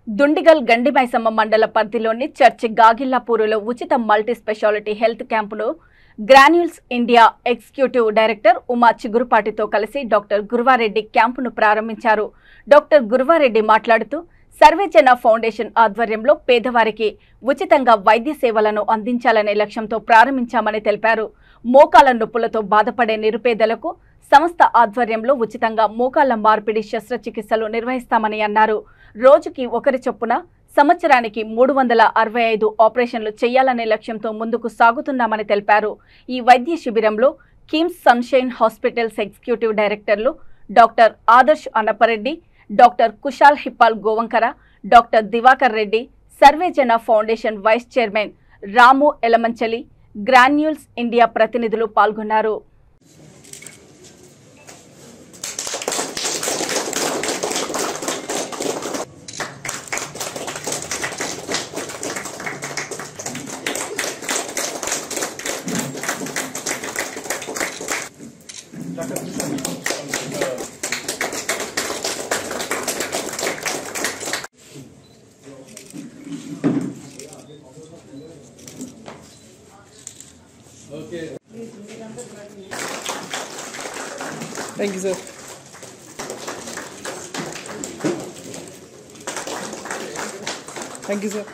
దుండిగల్ గండిమైసమ్మ మండల పరిధిలోని చర్చి గాగిల్లాపూరులో ఉచిత మల్టీ స్పెషాలిటీ హెల్త్ క్యాంపును granules India executive director Uma చిగురుపాటితో కలిసి డాక్టర్ గురువారెడ్డి క్యాంపును ప్రారంభించారు. డాక్టర్ గురువారెడ్డి మాట్లాడుతూ సర్వేజన ఫౌండేషన్ ఆధ్వర్యంలో పేదవారికి ఉచితంగా వైద్య సేవలను అందించాలనే లక్ష్యంతో ప్రారంభించామని తెలిపారు. మోకాళ్ల నొప్పులతో బాధపడే నిరుపేదలకు సంస్థ ఆధ్వర్యంలో ఉచితంగా మోకాళ్ల మార్పిడి శస్త్రచికిత్సలు నిర్వహిస్తామని అన్నారు. రోజుకి ఒకరి చొప్పున సంవత్సరానికి 365 ఆపరేషన్లు చేయాలనే లక్ష్యంతో ముందుకు సాగుతున్నామని తెలిపారు. ఈ వైద్య శిబిరంలో KIMS sunshine hospitals executive directors doctor Adarsh Annapareddy, doctor Kushal Hippal Govankara, doctor Diwakar Reddy, Sarvejana foundation vice chairman Ramu Elamanchili, granules India ప్రతినిధులు పాల్గొన్నారు. Okay. Thank you, sir. Thank you, sir.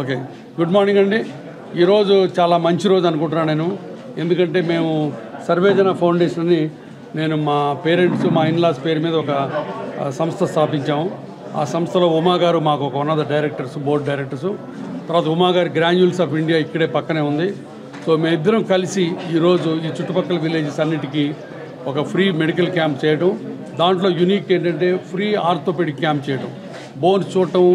Okay, good morning అండి. ఈరోజు చాలా మంచి రోజు అనుకుంటున్నాను నేను. ఎందుకంటే మేము సర్వేజన ఫౌండేషన్ని నేను మా పేరెంట్స్ మా ఇన్లాస్ పేరు మీద ఒక సంస్థ స్థాపించాము. ఆ సంస్థలో ఉమా గారు మాకు ఒక one of the directors, board directors. తర్వాత ఉమా గారి గ్రాన్యూల్స్ ఆఫ్ ఇండియా ఇక్కడే పక్కనే ఉంది. సో మేమిద్దరం కలిసి ఈరోజు ఈ చుట్టుపక్కల విలేజెస్ అన్నిటికీ ఒక ఫ్రీ మెడికల్ క్యాంప్ చేయడం. దాంట్లో యూనిక్ ఏంటంటే ఫ్రీ ఆర్థోపెడిక్ క్యాంప్ చేయడం. బోన్స్ చూడటం,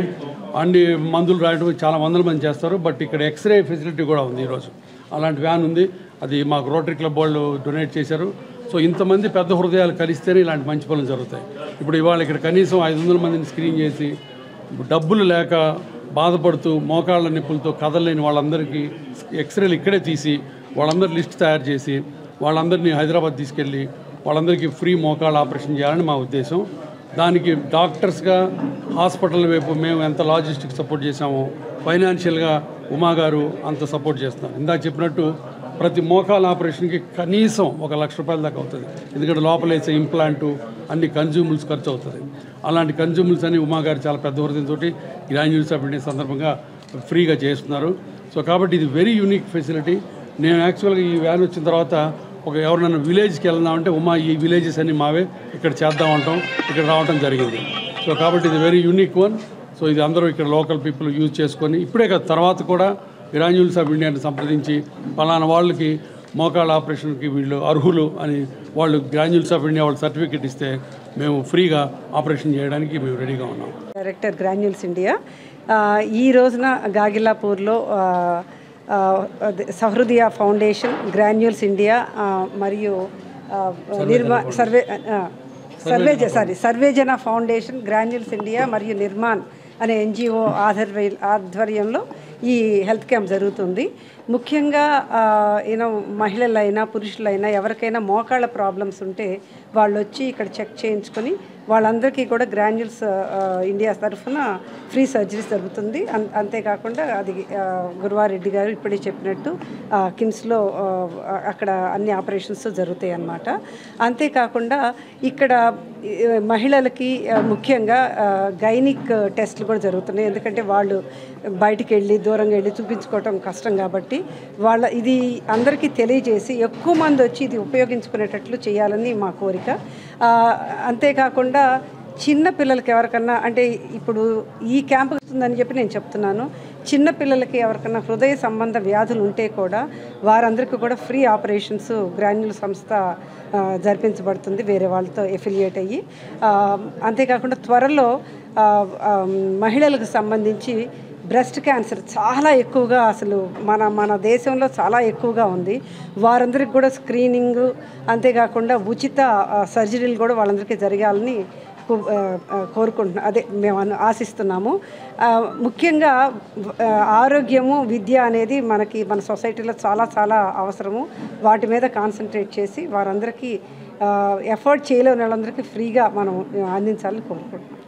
అన్ని మందులు రాయడం చాలా వందల మంది చేస్తారు. బట్ ఇక్కడ ఎక్స్రే ఫెసిలిటీ కూడా ఉంది. ఈరోజు అలాంటి వ్యాన్ ఉంది. అది మాకు రోటరీ క్లబ్ వాళ్ళు డొనేట్ చేశారు. సో ఇంతమంది పెద్ద హృదయాలు కలిస్తేనే ఇలాంటి మంచి పనులు జరుగుతాయి. ఇప్పుడు ఇవాళ ఇక్కడ కనీసం 500 మందిని స్క్రీన్ చేసి డబ్బులు లేక బాధపడుతూ మోకాళ్ళ నొప్పులతో కదలలేని వాళ్ళందరికీ ఎక్స్రేలు ఇక్కడే తీసి వాళ్ళందరి లిస్ట్ తయారు చేసి వాళ్ళందరినీ హైదరాబాద్ తీసుకెళ్ళి వాళ్ళందరికీ ఫ్రీ మోకాళ్ళ ఆపరేషన్ చేయాలని మా ఉద్దేశం. దానికి డాక్టర్స్గా హాస్పిటల్ వైపు మేము ఎంత లాజిస్టిక్ సపోర్ట్ చేసామో ఫైనాన్షియల్గా ఉమా గారు అంత సపోర్ట్ చేస్తున్నారు. ఇందాక చెప్పినట్టు ప్రతి మోకాల ఆపరేషన్కి కనీసం ₹1,00,000 దాకా అవుతుంది. ఎందుకంటే లోపల వేసే ఇంప్లాంటు అన్ని కన్జ్యూమబుల్స్ ఖర్చు అవుతుంది. అలాంటి కన్జ్యూమబుల్స్ అని ఉమా గారు చాలా పెద్ద హృదయంతో గ్రాన్యూల్స్ ఆఫ్ ఇండియా సందర్భంగా ఫ్రీగా చేస్తున్నారు. సో కాబట్టి ఇది వెరీ యూనిక్ ఫెసిలిటీ. నేను యాక్చువల్గా ఈ వ్యాన్ వచ్చిన తర్వాత ఎవరినైనా విలేజ్కి వెళ్దామంటే ఉమా ఈ విలేజెస్ అన్ని మావే, ఇక్కడ చేద్దామంటాం, ఇక్కడ రావడం జరిగింది. సో కాబట్టి ఇది వెరీ యూనిక్ వన్. సో ఇది అందరూ ఇక్కడ లోకల్ పీపుల్ యూజ్ చేసుకొని ఇప్పుడే కదా తర్వాత కూడా గ్రాన్యూల్స్ ఆఫ్ ఇండియాని సంప్రదించి పలానా వాళ్ళకి మోకాళ్ళ ఆపరేషన్కి వీళ్ళు అర్హులు అని వాళ్ళు గ్రాన్యూల్స్ ఆఫ్ ఇండియా వాళ్ళు సర్టిఫికేట్ ఇస్తే మేము ఫ్రీగా ఆపరేషన్ చేయడానికి మేము రెడీగా ఉన్నాం. డైరెక్టర్ గ్రాన్యూల్స్ ఇండియా ఈ రోజున గాగిల్లాపూర్లో సహృదయ ఫౌండేషన్, గ్రాన్యూల్స్ ఇండియా మరియు సర్వేజన ఫౌండేషన్, గ్రాన్యూల్స్ ఇండియా మరియు నిర్మాణ్ అనే ఎన్జిఓ ఆధ్వర్యంలో ఈ హెల్త్ క్యాంప్ జరుగుతుంది. ముఖ్యంగా మహిళలైనా పురుషులైనా ఎవరికైనా మోకాళ్ళ ప్రాబ్లమ్స్ ఉంటే వాళ్ళు వచ్చి ఇక్కడ చెక్ చేయించుకొని వాళ్ళందరికీ కూడా గ్రాన్యూల్స్ ఇండియా తరఫున ఫ్రీ సర్జరీస్ జరుగుతుంది. అంతేకాకుండా అది గురువారెడ్డి గారు ఇప్పుడే చెప్పినట్టు కిమ్స్లో అక్కడ అన్ని ఆపరేషన్స్ జరుగుతాయి అన్నమాట. అంతేకాకుండా ఇక్కడ మహిళలకి ముఖ్యంగా గైనిక్ టెస్ట్లు కూడా జరుగుతున్నాయి. ఎందుకంటే వాళ్ళు బయటికి వెళ్ళి దూరంగా వెళ్ళి చూపించుకోవటం కష్టం కాబట్టి ఇది అందరికీ తెలియజేసి ఎక్కువ మంది వచ్చి ఇది ఉపయోగించుకునేటట్లు చేయాలని మా కోరిక. అంతేకాకుండా చిన్న పిల్లలకి ఎవరికన్నా అంటే ఇప్పుడు ఈ క్యాంప్ వస్తుందని చెప్పి నేను చెప్తున్నాను. చిన్న పిల్లలకి ఎవరికన్నా హృదయ సంబంధ వ్యాధులు ఉంటే కూడా వారందరికీ కూడా ఫ్రీ ఆపరేషన్స్ గ్రాన్యూల్ సంస్థ జరిపించబడుతుంది వేరే వాళ్ళతో ఎఫిలియేట్ అయ్యి. అంతేకాకుండా త్వరలో మహిళలకు సంబంధించి బ్రెస్ట్ క్యాన్సర్ చాలా ఎక్కువగా అసలు మన దేశంలో చాలా ఎక్కువగా ఉంది. వారందరికీ కూడా స్క్రీనింగ్, అంతేకాకుండా ఉచిత సర్జరీలు కూడా వాళ్ళందరికీ జరగాలని కోరుకుంటున్నాం, అదే మేము ఆశిస్తున్నాము. ముఖ్యంగా ఆరోగ్యము విద్య అనేది మన సొసైటీలో చాలా చాలా అవసరము. వాటి మీద కాన్సన్ట్రేట్ చేసి వారందరికీ ఎఫర్ట్ చేయలేని వాళ్ళందరికీ ఫ్రీగా మనం అందించాలని కోరుకుంటున్నాం.